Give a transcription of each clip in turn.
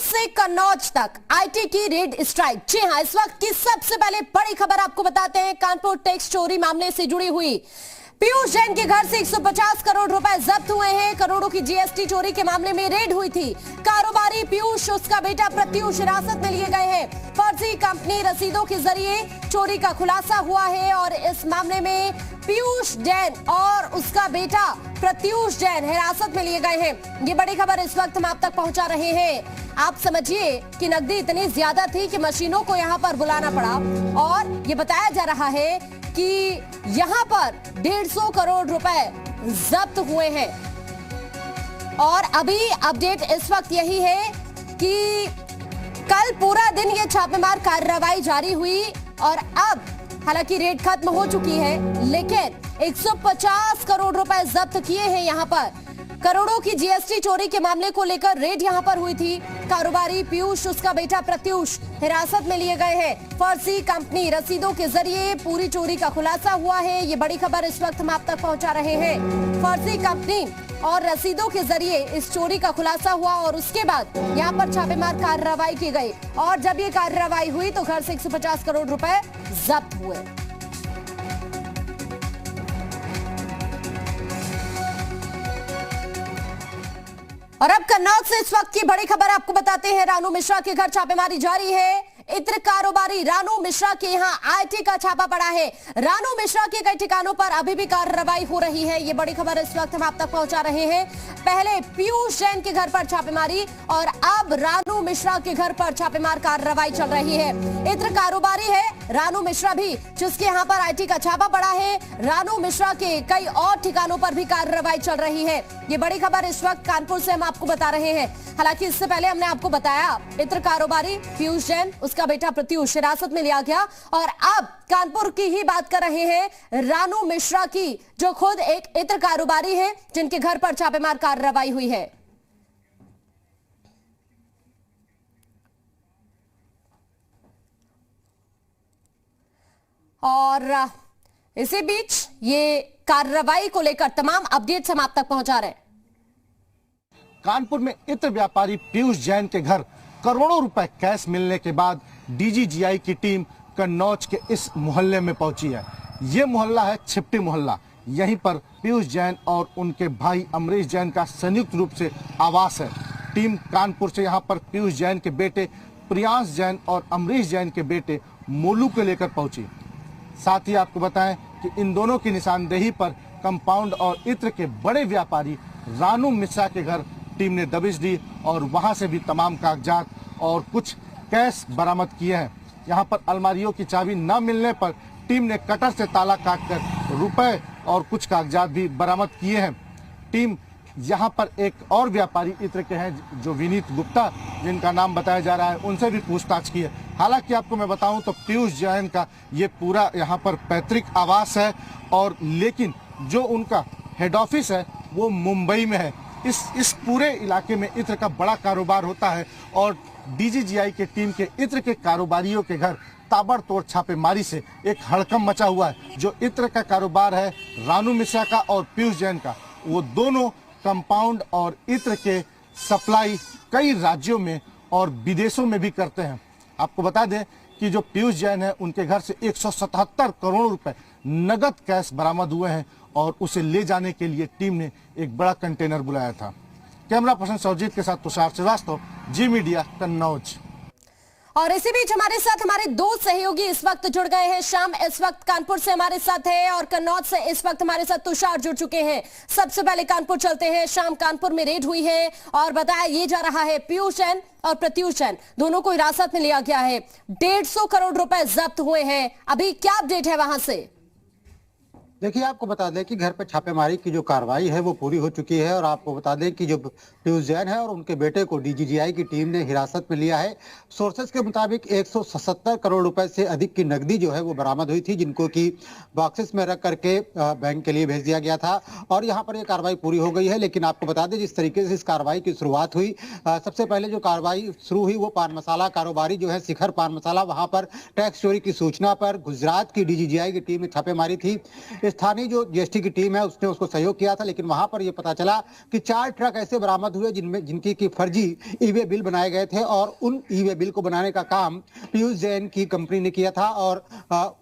से कन्नौज तक आईटी की रेड स्ट्राइक। जी हां, इस वक्त की सबसे पहले बड़ी खबर आपको बताते हैं। कानपुर टैक्स चोरी मामले से जुड़ी हुई पीयूष जैन के घर से 150 करोड़ रुपए जब्त हुए हैं। करोड़ों की जीएसटी चोरी के मामले में रेड हुई थी। कारोबारी पीयूष, उसका बेटा प्रत्यूष हिरासत में लिए गए हैं। फर्जी कंपनी रसीदों के जरिए चोरी का खुलासा हुआ है और इस मामले में पीयूष जैन और उसका बेटा प्रत्यूष जैन हिरासत में लिए गए हैं। ये बड़ी खबर इस वक्त हम आप तक पहुंचा रहे हैं। आप समझिए कि नकदी इतनी ज्यादा थी कि मशीनों को यहां पर बुलाना पड़ा और ये बताया जा रहा है कि यहां पर 150 करोड़ रुपए जब्त हुए हैं। और अभी अपडेट इस वक्त यही है कि कल पूरा दिन ये छापेमार कार्रवाई जारी हुई और अब हालांकि रेड खत्म हो चुकी है, लेकिन 150 करोड़ रुपए जब्त किए हैं। यहां पर करोड़ों की जीएसटी चोरी के मामले को लेकर रेड यहां पर हुई थी। कारोबारी पीयूष, उसका बेटा प्रत्यूष हिरासत में लिए गए हैं। फर्जी कंपनी रसीदों के जरिए पूरी चोरी का खुलासा हुआ है। ये बड़ी खबर इस वक्त हम आप तक पहुंचा रहे हैं। फर्जी कंपनी और रसीदों के जरिए इस चोरी का खुलासा हुआ और उसके बाद यहाँ पर छापेमार कार्रवाई की गई और जब ये कार्रवाई हुई तो घर से 150 करोड़ रुपए जब्त हुए। और अब कन्नौज से इस वक्त की बड़ी खबर आपको बताते हैं। रानू मिश्रा के घर छापेमारी जारी है। इत्र कारोबारी रानू मिश्रा के यहां आईटी का छापा पड़ा है। रानू मिश्रा के कई ठिकानों पर अभी भी कार्रवाई हो रही है। ये बड़ी खबर इस वक्त हम आप तक पहुंचा रहे हैं। पहले पीयूष जैन के घर पर छापेमारी और अब रानू मिश्रा के घर पर छापेमार कार्रवाई चल रही है। इत्र कारोबारी है रानू मिश्रा भी, जिसके यहाँ पर आईटी का छापा पड़ा है। रानू मिश्रा के कई और ठिकानों पर भी कार्रवाई चल रही है। ये बड़ी खबर इस वक्त कानपुर से हम आपको बता रहे हैं। हालांकि इससे पहले हमने आपको बताया इत्र कारोबारी पीयूष जैन, उसका बेटा प्रत्यूष हिरासत में लिया गया और अब कानपुर की ही बात कर रहे हैं रानू मिश्रा की, जो खुद एक इत्र कारोबारी है, जिनके घर पर छापेमार कार्रवाई हुई है। और इसी बीच ये कार्रवाई को लेकर तमाम अपडेट्स हम आप तक पहुंचा रहे हैं। कानपुर में इत्र व्यापारी पीयूष जैन के घर करोड़ों रुपए कैश मिलने के बाद डीजीजीआई की टीम कन्नौज के इस मोहल्ले में पहुंची है। ये मोहल्ला है छिपटी मोहल्ला। यहीं पर पीयूष जैन और उनके भाई अमरीश जैन का संयुक्त रूप से आवास है। टीम कानपुर से यहां पर पीयूष जैन के बेटे प्रियांश जैन और अमरीश जैन के बेटे मोलू को लेकर पहुंची। साथ ही आपको बताएं कि इन दोनों की निशानदेही पर कंपाउंड और इत्र के बड़े व्यापारी रानू मिश्रा के घर टीम ने दबिश दी और वहां से भी तमाम कागजात और कुछ कैश बरामद किए हैं। यहां पर अलमारियों की चाबी न मिलने पर टीम ने कटर से ताला काटकर रुपए और कुछ कागजात भी बरामद किए हैं। टीम यहां पर एक और व्यापारी इत्र के हैं जो विनीत गुप्ता, जिनका नाम बताया जा रहा है, उनसे भी पूछताछ की है। हालांकि आपको मैं बताऊं तो पीयूष जैन का ये पूरा यहां पर पैतृक आवास है और लेकिन जो उनका हेड ऑफिस है वो मुंबई में है। इस पूरे इलाके में इत्र का बड़ा कारोबार होता है और डीजीजीआई के टीम के इत्र के कारोबारियों के घर ताबड़तोड़ छापेमारी से एक हड़कंप मचा हुआ है। जो इत्र का कारोबार है रानू मिश्रा का और पीयूष जैन का, वो दोनों कंपाउंड और इत्र के सप्लाई कई राज्यों में और विदेशों में भी करते हैं। आपको बता दें कि जो पीयूष जैन है उनके घर से 177 करोड़ रुपए नगद कैश बरामद हुए हैं और उसे ले जाने के लिए टीम ने एक बड़ा कंटेनर बुलाया था। कैमरा पर्सन सरजीत के साथ तुषार श्रीवास्तव, जी मीडिया, कन्नौज। और इसी बीच हमारे साथ हमारे दो सहयोगी इस वक्त जुड़ गए हैं। श्याम इस वक्त कानपुर से हमारे साथ है और कन्नौज से इस वक्त हमारे साथ तुषार जुड़ चुके हैं। सबसे पहले कानपुर चलते हैं। श्याम, कानपुर में रेड हुई है और बताया ये जा रहा है पीयूष जैन और प्रत्यूष जैन दोनों को हिरासत में लिया गया है। 150 करोड़ रुपए जब्त हुए हैं। अभी क्या अपडेट है वहां से? देखिए, आपको बता दें कि घर पर छापेमारी की जो कार्रवाई है वो पूरी हो चुकी है और आपको बता दें कि जो पीयूष जैन है और उनके बेटे को डीजीजीआई की टीम ने हिरासत में लिया है। सोर्सेज के मुताबिक 177 करोड़ रुपए से अधिक की नकदी जो है वो बरामद हुई थी, जिनको कि बॉक्सेस में रख करके बैंक के लिए भेज दिया गया था और यहाँ पर ये कार्रवाई पूरी हो गई है। लेकिन आपको बता दें जिस तरीके से इस कार्रवाई की शुरुआत हुई, सबसे पहले जो कार्रवाई शुरू हुई वो पान मसाला कारोबारी जो है शिखर पान मसाला, वहाँ पर टैक्स चोरी की सूचना पर गुजरात की डीजीजीआई की टीम ने छापेमारी थी। स्थानीय जो जीएसटी की टीम है उसने उसको सहयोग किया था, लेकिन वहां पर यह पता चला कि 4 ट्रक ऐसे बरामद हुए जिनकी की फर्जी ई-वे बिल बनाए गए थे और उन ई-वे बिल को बनाने का काम पीयूष जैन की कंपनी ने किया था। और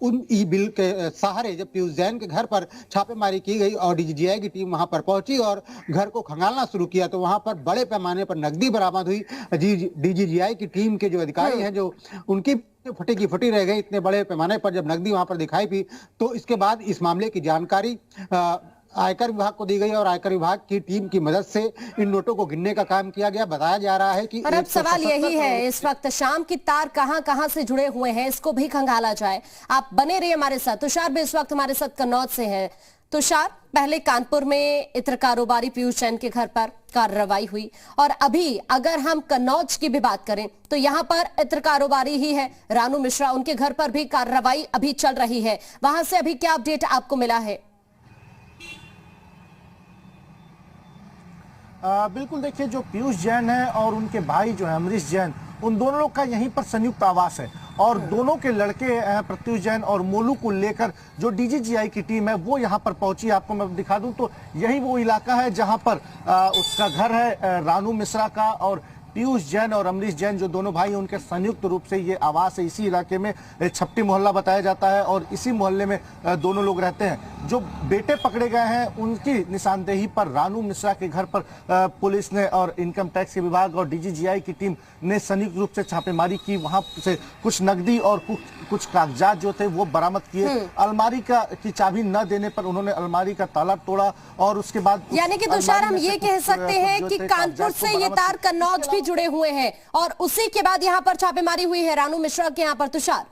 उन ई बिल के सहारे जब पीयूष जैन के घर पर छापेमारी की गई और डीजीजीआई की टीम वहां पर पहुंची और घर को खंगालना शुरू किया तो वहां पर बड़े पैमाने पर नकदी बरामद हुई। डीजीजीआई की टीम के जो अधिकारी हैं जो उनकी फटी की फटी रह गई, इतने बड़े पैमाने पर जब नकदी वहां पर दिखाई दी तो इसके बाद इस मामले की जानकारी आयकर विभाग को दी गई और आयकर विभाग की टीम की मदद से इन नोटों को गिनने का काम किया गया। बताया जा रहा है कि और अब सवाल यही है, इस वक्त शाम की तार कहां से जुड़े हुए हैं, इसको भी खंगाला जाए। आप बने रहिए हमारे साथ। तुषार भी इस वक्त हमारे साथ कन्नौज से है। तुषार, पहले कानपुर में इत्र कारोबारी पीयूष जैन के घर पर कार्रवाई हुई और अभी अगर हम कन्नौज की भी बात करें तो यहां पर इत्र कारोबारी ही है रानू मिश्रा, उनके घर पर भी कार्रवाई अभी चल रही है। वहां से अभी क्या अपडेट आपको मिला है? बिल्कुल, देखिए जो पीयूष जैन है और उनके भाई जो है अमरीश जैन, उन दोनों लोग का यहीं पर संयुक्त आवास है और दोनों के लड़के प्रत्युष जैन और मोलू को लेकर जो डीजीजीआई की टीम है वो यहां पर पहुंची। आपको मैं दिखा दूं तो यही वो इलाका है जहां पर उसका घर है रानू मिश्रा का, और पीयूष जैन और अमरीश जैन जो दोनों भाई हैं उनके संयुक्त रूप से ये आवास है। इसी इलाके में छप्टी मोहल्ला बताया जाता है और इसी मोहल्ले में दोनों लोग रहते हैं। जो बेटे पकड़े गए हैं उनकी निशानदेही पर रानू मिश्रा के घर पर पुलिस ने और इनकम टैक्स के विभाग और डीजीजीआई की टीम ने संयुक्त रूप से छापेमारी की। वहां से कुछ नकदी और कुछ कागजात जो थे वो बरामद किए। अलमारी की चाबी न देने पर उन्होंने अलमारी का ताला तोड़ा और उसके बाद यानी कि तुषार हम ये कह सकते हैं कि कानपुर से ये तार कन्नौज भी जुड़े हुए हैं और उसी के बाद यहां पर छापेमारी हुई है रानू मिश्रा के यहां पर। तुषार,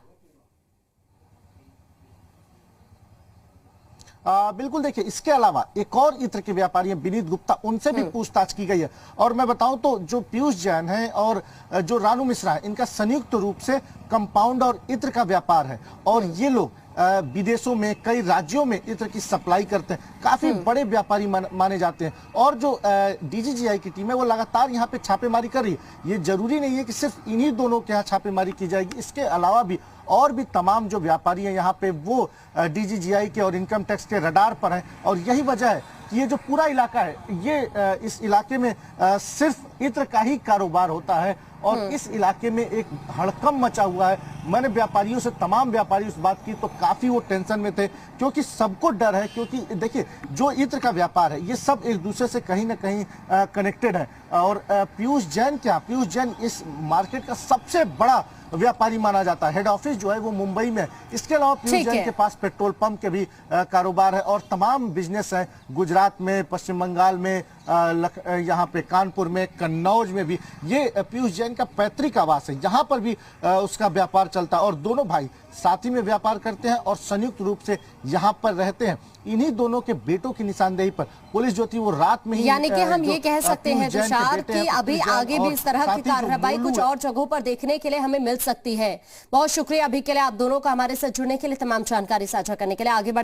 बिल्कुल, देखिए इसके अलावा एक और इत्र के व्यापारी हैं विनीत गुप्ता, उनसे भी पूछताछ की गई है। और मैं बताऊं तो जो पीयूष जैन है और जो रानू मिश्रा है इनका संयुक्त रूप से कंपाउंड और इत्र का व्यापार है और ये लोग विदेशों में कई राज्यों में इत्र की सप्लाई करते हैं। काफी बड़े व्यापारी माने जाते हैं और जो डीजीजीआई की टीम है वो लगातार यहाँ पे छापेमारी कर रही है। ये जरूरी नहीं है कि सिर्फ इन्हीं दोनों के यहाँ छापेमारी की जाएगी, इसके अलावा भी और भी तमाम जो व्यापारी हैं यहाँ पे वो डीजीजीआई के और इनकम टैक्स के रडार पर हैं। और यही वजह है कि ये जो पूरा इलाका है ये इस इलाके में सिर्फ इत्र का ही कारोबार होता है और इस इलाके में एक हड़कंप मचा हुआ है। मैंने व्यापारियों से, तमाम व्यापारी से बात की तो काफी वो टेंशन में थे क्योंकि सबको डर है, क्योंकि देखिए जो इत्र का व्यापार है ये सब एक दूसरे से कहीं ना कहीं कनेक्टेड है। और पीयूष जैन इस मार्केट का सबसे बड़ा व्यापारी माना जाता है। हेड ऑफिस जो है वो मुंबई में है। इसके अलावा पीयूष जैन के पास पेट्रोल पंप के भी कारोबार है और तमाम बिजनेस है गुजरात में, पश्चिम बंगाल में, यहाँ पे कानपुर में, कन्नौज में भी। ये पीयूष जैन का पैतृक आवास है, यहाँ पर भी उसका व्यापार चलता है और दोनों भाई साथ ही में व्यापार करते हैं और संयुक्त रूप से यहाँ पर रहते हैं। इन्हीं दोनों के बेटों की निशानदेही पर पुलिस जो थी वो रात में ही, यानी कि हम ये कह सकते हैं तुषार कि अभी आगे भी इस तरह की कार्रवाई कुछ और जगहों पर देखने के लिए हमें मिल सकती है। बहुत शुक्रिया अभी के लिए आप दोनों का हमारे साथ जुड़ने के लिए, तमाम जानकारी साझा करने के लिए। आगे